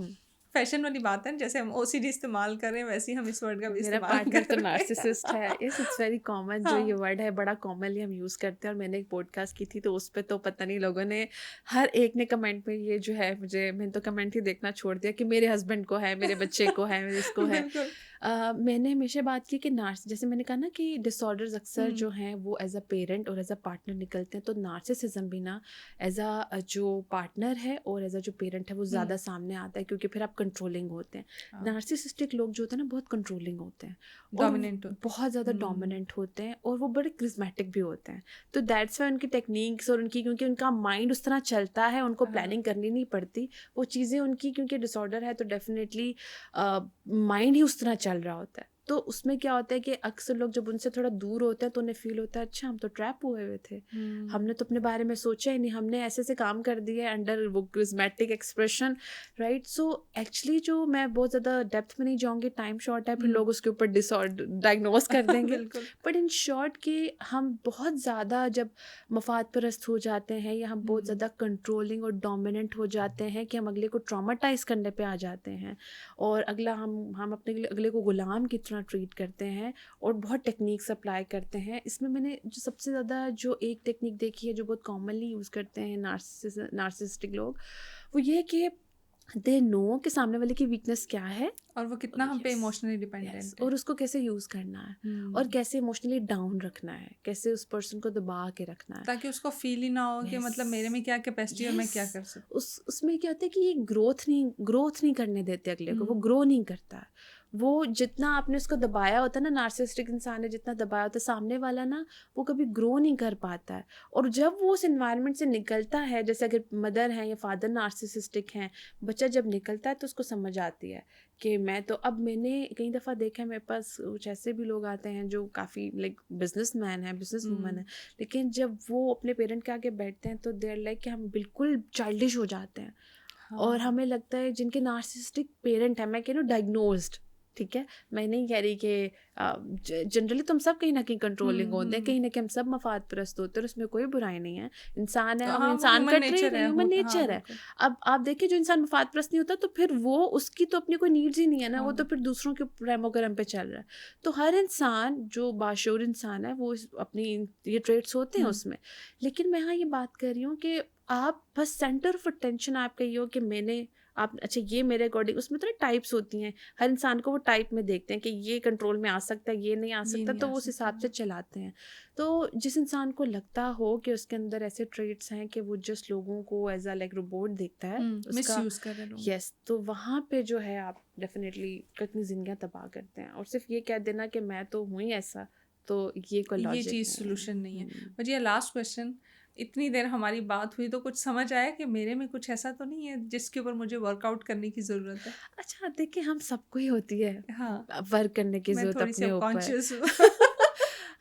[SPEAKER 2] फैशन वाली बात है, जैसे हम ओसीडी इस्तेमाल कर रहे हैं वैसे ही हम इस वर्ड का भी इस्तेमाल कर रहे हैं।
[SPEAKER 1] तो नार्सिसिस्ट है, इट्स वेरी कॉमन। जो ये वर्ड है बड़ा कॉमनली हम यूज़ करते हैं। और मैंने एक पॉडकास्ट की थी तो उस पर तो पता नहीं लोगों ने, हर एक ने कमेंट में ये जो है, मैंने तो कमेंट ही देखना छोड़ दिया कि मेरे हस्बैंड को है, मेरे बच्चे को है, मेरे इसको है। मैंने हमेशा बात की कि जैसे मैंने कहा ना कि डिसऑर्डर्स अक्सर जो हैं वो एज अ पेरेंट और एज अ पार्टनर निकलते हैं। तो नार्सिसिज्म भी ना एज अ जो पार्टनर है और एज अ जो पेरेंट है वो ज़्यादा सामने आता है, क्योंकि फिर आप कंट्रोलिंग होते हैं। नार्सिसिस्टिक लोग जो होते हैं ना बहुत कंट्रोलिंग होते हैं, डोमिनेंट, बहुत ज़्यादा डोमिनेंट होते हैं और वो बड़े क्रिस्मेटिक भी होते हैं। तो दैट्स वाई उनकी टेक्निक्स और उनकी, क्योंकि उनका माइंड उस तरह चलता है, उनको प्लानिंग करनी नहीं पड़ती वो चीज़ें उनकी, क्योंकि डिसऑर्डर है तो डेफिनेटली माइंड ही उस तरह चल रहा होता है। तो उसमें क्या होता है कि अक्सर लोग जब उनसे थोड़ा दूर होते हैं तो उन्हें फील होता है अच्छा हम तो ट्रैप हुए हुए थे, हमने तो अपने बारे में सोचा ही नहीं, हमने ऐसे ऐसे काम कर दिए अंडर वो charismatic expression, right. So actually जो मैं बहुत ज़्यादा डेप्थ में नहीं जाऊँगी, टाइम शॉर्ट है, फिर लोग उसके ऊपर डिसऑर्डर डायग्नोज कर देंगे। बट इन शॉर्ट कि हम बहुत ज़्यादा जब मफाद परस्त हो जाते हैं या हम बहुत ज़्यादा कंट्रोलिंग और डोमिनेंट हो जाते हैं कि हम अगले को ट्रॉमाटाइज करने पर आ जाते हैं और हम अपने अगले को गुलाम की तरह ट्रीट करते हैं और बहुत टेक्निक्स अप्लाई करते हैं। इसमें मैंने जो सबसे ज़्यादा जो एक टेक्निक देखी है जो बहुत कॉमनली यूज़ करते हैं नार्सिसिस्टिक लोग, वो ये है कि दे नो कि सामने वाले की वीकनेस क्या है
[SPEAKER 2] और वो कितना हम पे
[SPEAKER 1] Yes,
[SPEAKER 2] इमोशनली
[SPEAKER 1] yes,
[SPEAKER 2] डिपेंडेंट है।
[SPEAKER 1] और उसको कैसे यूज़ करना है और कैसे इमोशनली डाउन रखना है, कैसे उस पर्सन को दबा के रखना है।
[SPEAKER 2] ताकि उसको फील ही ना हो कि मतलब मेरे में क्या कैपेसिटी है और मैं क्या कर सकती
[SPEAKER 1] उसमें क्या होता है कि ये ग्रोथ नहीं करने देते अगले को, वो ग्रो नहीं करता है। वो जितना आपने उसको दबाया होता है ना, नार्सिसिस्टिक इंसान ने जितना दबाया होता है सामने वाला ना, वो कभी ग्रो नहीं कर पाता है। और जब वो उस एनवायरनमेंट से निकलता है, जैसे अगर मदर हैं या फादर नार्सिसिस्टिक हैं, बच्चा जब निकलता है तो उसको समझ आती है कि मैं तो, अब मैंने कई दफ़ा देखा है, मेरे पास कुछ ऐसे भी लोग आते हैं जो काफ़ी लाइक बिजनेसमैन है, बिजनेस वूमन है, लेकिन जब वो अपने पेरेंट के आगे बैठते हैं तो देर लाइक कि हम बिल्कुल चाइल्डिश हो जाते हैं। और हमें लगता है जिनके नार्सिसिस्टिक पेरेंट हैं, मैं कह रही हूँ डायग्नोज्ड, ठीक है, मैं नहीं कह रही कि जनरली तो हम सब कहीं ना कहीं कंट्रोलिंग होते हैं, कहीं ना कहीं हम सब मफाद परस्त होते हैं, उसमें कोई बुराई नहीं है। इंसान है,
[SPEAKER 2] तो
[SPEAKER 1] हम
[SPEAKER 2] हाँ, वो
[SPEAKER 1] इंसान
[SPEAKER 2] human
[SPEAKER 1] का
[SPEAKER 2] nature
[SPEAKER 1] ट्रेट
[SPEAKER 2] है,
[SPEAKER 1] ह्यूमन नेचर है। अब आप देखिए जो इंसान मफाद परस्त नहीं होता तो फिर वो, उसकी तो अपनी कोई नीड्स ही नहीं है ना, वो तो फिर दूसरों के रहमो करम पे चल रहा है। तो हर इंसान जो बाशऊर इंसान है वो अपनी ये ट्रेट्स होते हैं उसमें। लेकिन मैं यहाँ ये बात कर रही हूँ कि आप बस सेंटर ऑफ अटेंशन आपका ये हो कि मैंने आप, अच्छा ये मेरे अकॉर्डिंग, उसमें तो टाइप्स होती हैं, हर इंसान को वो टाइप में देखते हैं कि ये कंट्रोल में आ सकता है, ये नहीं आ सकता, तो वो उस हिसाब से चलाते हैं। तो जिस इंसान को लगता हो कि उसके अंदर ऐसे ट्रेट्स हैं कि वो जस्ट लोगों को एज अ लाइक रोबोट देखता है, उसका
[SPEAKER 2] मिसयूज कर रहे लोग।
[SPEAKER 1] यस, तो वहाँ पे जो है आप डेफिनेटली कितनी जिंदगियां तबाह करते हैं। और सिर्फ ये कह देना कि मैं तो हूँ ही ऐसा, तो ये कोई
[SPEAKER 2] ये
[SPEAKER 1] लॉजिक
[SPEAKER 2] चीज़
[SPEAKER 1] नहीं
[SPEAKER 2] सोल्यूशन नहीं है।
[SPEAKER 1] है।
[SPEAKER 2] बट ये लास्ट क्वेश्चन, इतनी देर हमारी बात हुई तो कुछ समझ आया कि मेरे में कुछ ऐसा तो नहीं है जिसके ऊपर मुझे वर्कआउट करने की ज़रूरत है?
[SPEAKER 1] अच्छा देखिए, हम सबको ही होती है
[SPEAKER 2] हाँ,
[SPEAKER 1] वर्क करने की
[SPEAKER 2] मैं
[SPEAKER 1] ज़रूरत
[SPEAKER 2] थोड़ी सी
[SPEAKER 1] अपने
[SPEAKER 2] अब
[SPEAKER 1] ऊपर।
[SPEAKER 2] कॉन्शियस हूँ।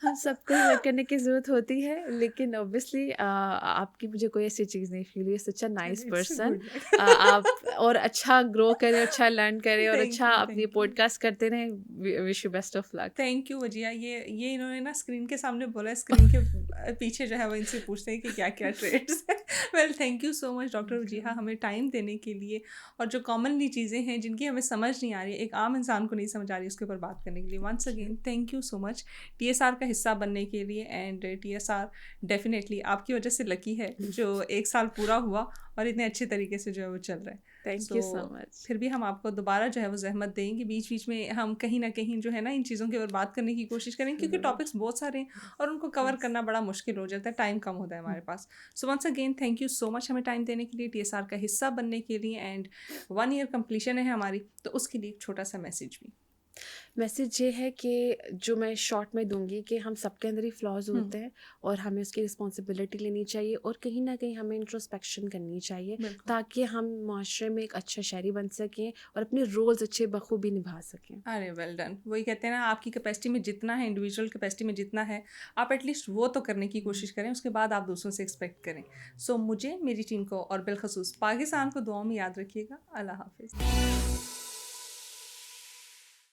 [SPEAKER 1] हम सबको ही वर्क करने की ज़रूरत होती है, लेकिन ऑब्वियसली आपकी मुझे कोई ऐसी चीज़ नहीं फील हुई। Such a nice
[SPEAKER 2] its
[SPEAKER 1] person.
[SPEAKER 2] Good luck.
[SPEAKER 1] आप और अच्छा ग्रो करें, अच्छा लर्न करें और
[SPEAKER 2] थैंक
[SPEAKER 1] अच्छा
[SPEAKER 2] यू,
[SPEAKER 1] अपनी
[SPEAKER 2] थैंक यू।
[SPEAKER 1] पॉडकास्ट करते रहें। Wish you best of luck.
[SPEAKER 2] Thank you Wajiha. ये इन्होंने ना स्क्रीन के सामने बोला है, स्क्रीन के पीछे जो है वो इनसे पूछते हैं कि क्या क्या ट्रेड्स हैं। Well thank you so much doctor Wajiha, हमें टाइम देने के लिए, और जो कॉमनली चीज़ें हैं जिनकी हमें समझ नहीं आ रही, एक आम इंसान को नहीं समझ आ रही, उसके ऊपर बात करने के लिए once again thank you so much. TSR का हिस्सा बनने के लिए, एंड TSR डेफिनेटली आपकी वजह से लकी है जो 1 साल पूरा हुआ और इतने अच्छे तरीके से जो है वो चल रहा है।
[SPEAKER 1] Thank you so much.
[SPEAKER 2] फिर भी हम आपको दोबारा जो है वो जहमत देंगे, बीच बीच में हम कहीं ना कहीं जो है ना इन चीज़ों के ऊपर बात करने की कोशिश करें, क्योंकि टॉपिक्स बहुत सारे हैं और उनको कवर करना बड़ा मुश्किल हो जाता है, टाइम कम होता है हमारे पास। So once again thank you so much हमें टाइम देने के लिए, TSR का हिस्सा बनने के लिए, एंड 1 ईयर कंप्लीशन है हमारी, तो उसके लिए एक छोटा सा मैसेज भी।
[SPEAKER 1] मैसेज ये है कि जो मैं शॉर्ट में दूंगी कि हम सबके अंदर ही फ्लॉज होते हैं और हमें उसकी रिस्पॉन्सिबिलिटी लेनी चाहिए और कहीं ना कहीं हमें इंट्रोस्पेक्शन करनी चाहिए ताकि हम माशरे में एक अच्छा शहरी बन सकें और अपने रोल्स अच्छे बखूबी निभा सकें।
[SPEAKER 2] अरे वेल डन। वही कहते हैं ना, आपकी कैपेसिटी में जितना है, इंडिविजुअल कैपेसिटी में जितना है, आप एटलीस्ट वो तो करने की कोशिश करें, उसके बाद आप दूसरों से एक्सपेक्ट करें। सो मुझे, मेरी टीम को और बिलखसूस पाकिस्तान को दुआओं में याद रखिएगा। अल्लाह हाफिज़।